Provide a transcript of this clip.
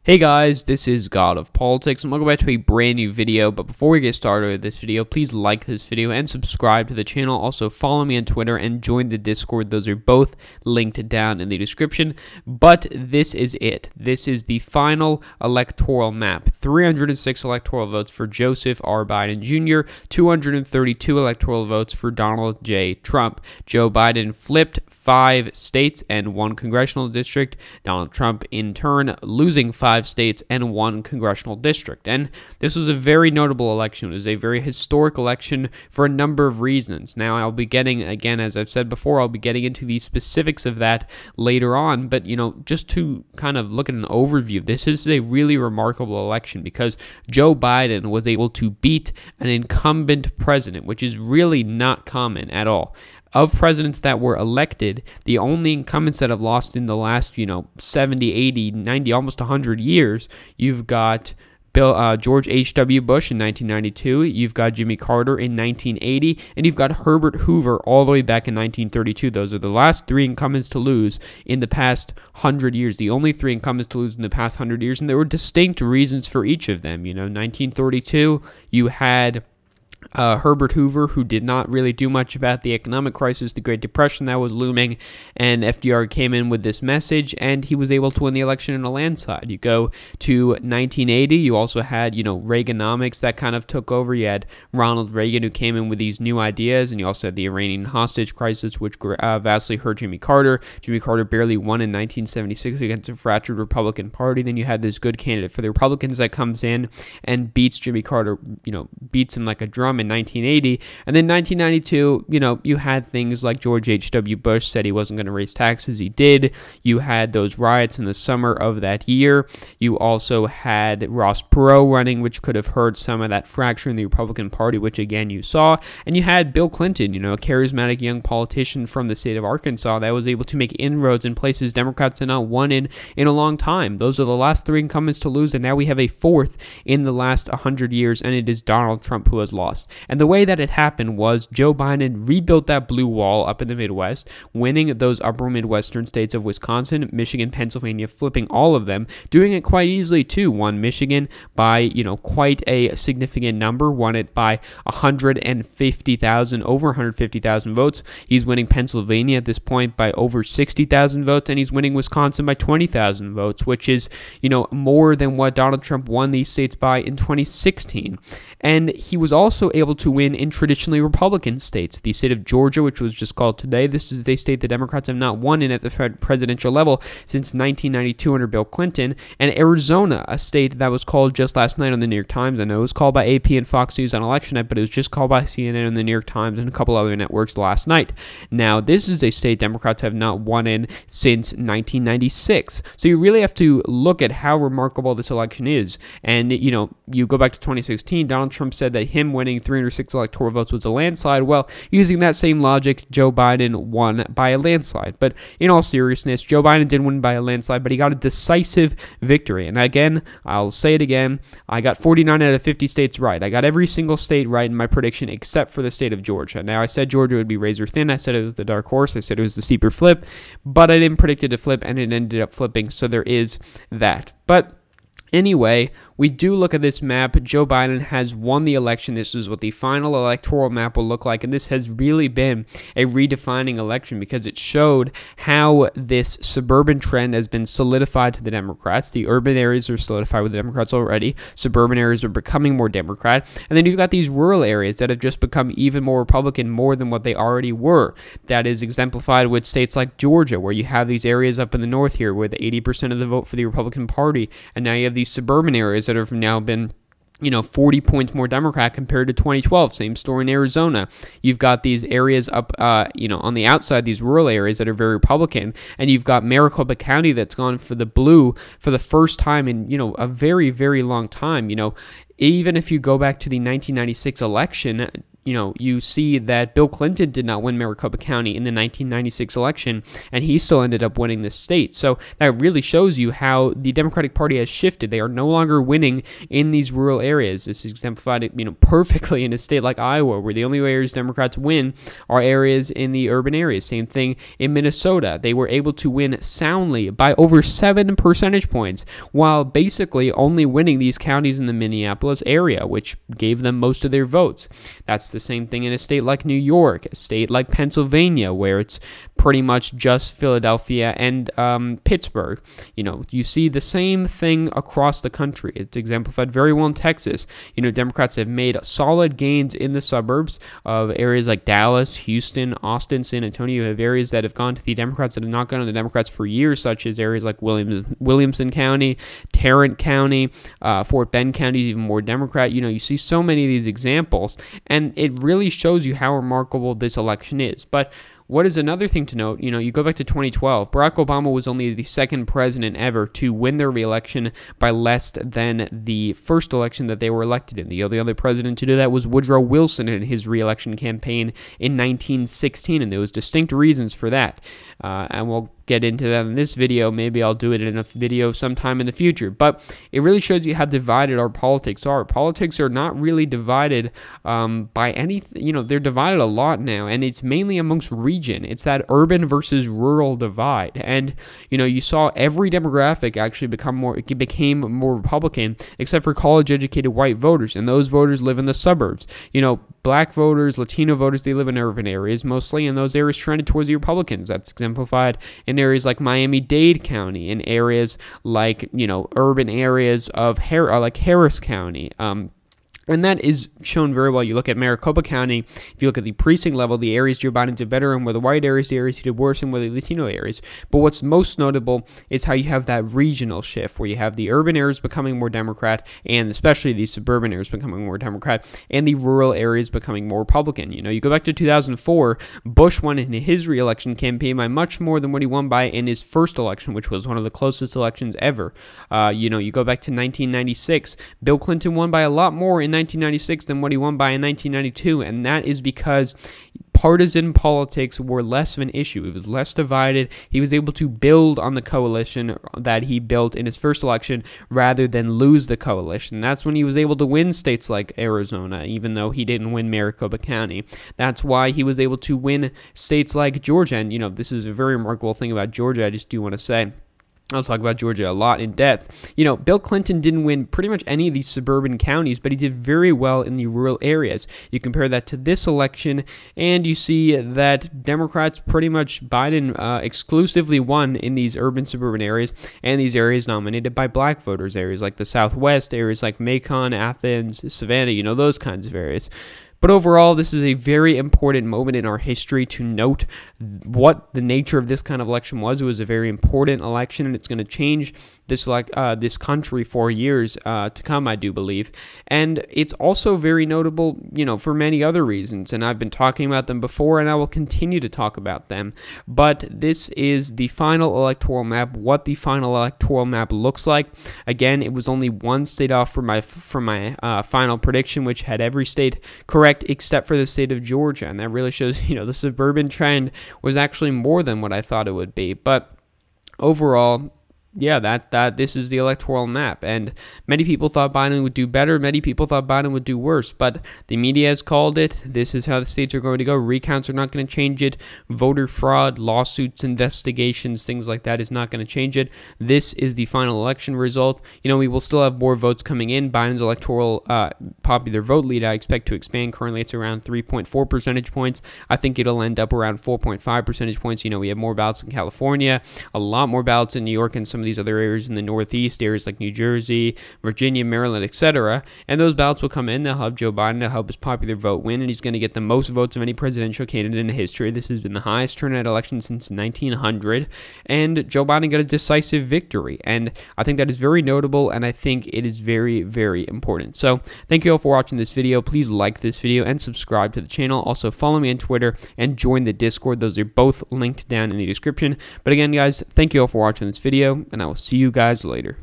Hey guys, this is God of Politics, and welcome back to a brand new video. But before we get started with this video, please like this video and subscribe to the channel. Also follow me on Twitter and join the Discord. Those are both linked down in the description. But this is it. This is the final electoral map. 306 electoral votes for Joseph R. Biden Jr., 232 electoral votes for Donald J. Trump. Joe Biden flipped 5 states and 1 congressional district. Donald Trump, in turn, losing 5 states and 1 congressional district. And this was a very notable election. It was a very historic election for a number of reasons. Now, I'll be getting, again, as I've said before, I'll be getting into the specifics of that later on. But, just to kind of look at an overview, this is a really remarkable election because Joe Biden was able to beat an incumbent president, which is really not common at all. Of presidents that were elected, the only incumbents that have lost in the last, 70, 80, 90, almost 100 years, you've got George H.W. Bush in 1992, you've got Jimmy Carter in 1980, and you've got Herbert Hoover all the way back in 1932. Those are the last 3 incumbents to lose in the past 100 years, the only 3 incumbents to lose in the past 100 years, and there were distinct reasons for each of them. 1932, you had Herbert Hoover, who did not really do much about the economic crisis, the Great Depression that was looming, and FDR came in with this message, and he was able to win the election in a landslide. You go to 1980, you also had, Reaganomics that kind of took over. You had Ronald Reagan, who came in with these new ideas, and you also had the Iranian hostage crisis, which vastly hurt Jimmy Carter. Jimmy Carter barely won in 1976 against a fractured Republican Party. Then you had this good candidate for the Republicans that comes in and beats Jimmy Carter, beats him like a drum in 1980, and then 1992, you had things like George H.W. Bush said he wasn't going to raise taxes. He did. You had those riots in the summer of that year. You also had Ross Perot running, which could have hurt some of that fracture in the Republican Party, which again you saw. And you had Bill Clinton, a charismatic young politician from the state of Arkansas that was able to make inroads in places Democrats had not won in a long time. Those are the last 3 incumbents to lose, and now we have a 4th in the last 100 years, and it is Donald Trump who has lost. And the way that it happened was Joe Biden rebuilt that blue wall up in the Midwest, winning those upper Midwestern states of Wisconsin, Michigan, Pennsylvania, flipping all of them, doing it quite easily too. Won Michigan by, quite a significant number, won it by 150,000, over 150,000 votes. He's winning Pennsylvania at this point by over 60,000 votes, and he's winning Wisconsin by 20,000 votes, which is, more than what Donald Trump won these states by in 2016. And he was also able to win in traditionally Republican states. The state of Georgia, which was just called today, this is a state the Democrats have not won in at the presidential level since 1992 under Bill Clinton. And Arizona, a state that was called just last night on the New York Times. I know it was called by AP and Fox News on election night, but it was just called by CNN and the New York Times and a couple other networks last night. Now, this is a state Democrats have not won in since 1996. So you really have to look at how remarkable this election is. And, you go back to 2016, Donald Trump said that him winning 306 electoral votes was a landslide. Well, using that same logic, Joe Biden won by a landslide. But in all seriousness, Joe Biden didn't win by a landslide, but he got a decisive victory. And again, I'll say it again, I got 49 out of 50 states right. I got every single state right in my prediction except for the state of Georgia. Now, I said Georgia would be razor thin. I said it was the dark horse. I said it was the steeper flip, but I didn't predict it to flip, and it ended up flipping, so there is that. But anyway, we do look at this map. Joe Biden has won the election. This is what the final electoral map will look like, and this has really been a redefining election because it showed how this suburban trend has been solidified to the Democrats. The urban areas are solidified with the Democrats already. Suburban areas are becoming more Democrat. And then you've got these rural areas that have just become even more Republican, more than what they already were. That is exemplified with states like Georgia, where you have these areas up in the north here with 80% of the vote for the Republican Party, and now you have these suburban areas that have now been 40 points more Democrat compared to 2012. Same story in Arizona. You've got these areas up, on the outside, these rural areas that are very Republican, and you've got Maricopa County that's gone for the blue for the first time in, a very, very long time. Even if you go back to the 1996 election, you see that Bill Clinton did not win Maricopa County in the 1996 election, and he still ended up winning the state. So that really shows you how the Democratic Party has shifted. They are no longer winning in these rural areas. This is exemplified, perfectly in a state like Iowa, where the only areas Democrats win are areas in the urban areas. Same thing in Minnesota. They were able to win soundly by over 7 percentage points, while basically only winning these counties in the Minneapolis area, which gave them most of their votes. That's the same thing in a state like New York, a state like Pennsylvania, where it's pretty much just Philadelphia and Pittsburgh. You see the same thing across the country. It's exemplified very well in Texas. Democrats have made solid gains in the suburbs of areas like Dallas, Houston, Austin, San Antonio. You have areas that have gone to the Democrats that have not gone to the Democrats for years, such as areas like Williamson County, Tarrant County, Fort Bend County, even more Democrat. You see so many of these examples, and it really shows you how remarkable this election is. But what is another thing to note, you go back to 2012, Barack Obama was only the second president ever to win their re-election by less than the first election that they were elected in. The only other president to do that was Woodrow Wilson in his re-election campaign in 1916, and there was distinct reasons for that. And we'll get into that in this video. Maybe I'll do it in a video sometime in the future. But it really shows you how divided our politics are. Politics are not really divided by anything. They're divided a lot now, and it's mainly amongst region. It's that urban versus rural divide. And, you saw every demographic actually became more Republican, except for college-educated white voters, and those voters live in the suburbs. Black voters, Latino voters, they live in urban areas mostly, and those areas trended towards the Republicans. That's exemplified in areas like Miami-Dade County, in areas like, urban areas of like Harris County. And that is shown very well. You look at Maricopa County, if you look at the precinct level, the areas Joe Biden did better in were the white areas, the areas he did worse in were the Latino areas. But what's most notable is how you have that regional shift, where you have the urban areas becoming more Democrat, and especially the suburban areas becoming more Democrat, and the rural areas becoming more Republican. You go back to 2004, Bush won in his re-election campaign by much more than what he won by in his first election, which was one of the closest elections ever. You go back to 1996, Bill Clinton won by a lot more in 1996 than what he won by in 1992, and that is because partisan politics were less of an issue. It was less divided. He was able to build on the coalition that he built in his first election rather than lose the coalition. That's when he was able to win states like Arizona, even though he didn't win Maricopa County. That's why he was able to win states like Georgia, and this is a very remarkable thing about Georgia. I just do want to say, I'll talk about Georgia a lot in depth. Bill Clinton didn't win pretty much any of these suburban counties, but he did very well in the rural areas. You compare that to this election, and you see that Democrats pretty much, Biden exclusively won in these urban suburban areas, and these areas dominated by black voters, areas like the Southwest, areas like Macon, Athens, Savannah, those kinds of areas. But overall, this is a very important moment in our history to note what the nature of this kind of election was. It was a very important election, and it's going to change this country for years to come, I do believe. And it's also very notable, for many other reasons, and I've been talking about them before, and I will continue to talk about them. But this is the final electoral map, what the final electoral map looks like. Again, it was only one state off from my final prediction, which had every state correct except for the state of Georgia, and that really shows, the suburban trend was actually more than what I thought it would be. But overall, yeah, this is the electoral map, and many people thought Biden would do better. Many people thought Biden would do worse, but the media has called it. This is how the states are going to go. Recounts are not going to change it. Voter fraud, lawsuits, investigations, things like that is not going to change it. This is the final election result. We will still have more votes coming in. Biden's electoral popular vote lead, I expect to expand. Currently, it's around 3.4 percentage points. I think it'll end up around 4.5 percentage points. We have more ballots in California, a lot more ballots in New York, and some of these other areas in the Northeast, areas like New Jersey, Virginia, Maryland, etc. And those ballots will come in. They'll help Joe Biden. They'll help his popular vote win, and he's going to get the most votes of any presidential candidate in history. This has been the highest turnout election since 1900, and Joe Biden got a decisive victory. And I think that is very notable, and I think it is very, very important. So thank you all for watching this video. Please like this video and subscribe to the channel. Also follow me on Twitter and join the Discord. Those are both linked down in the description. But again, guys, thank you all for watching this video, and I will see you guys later.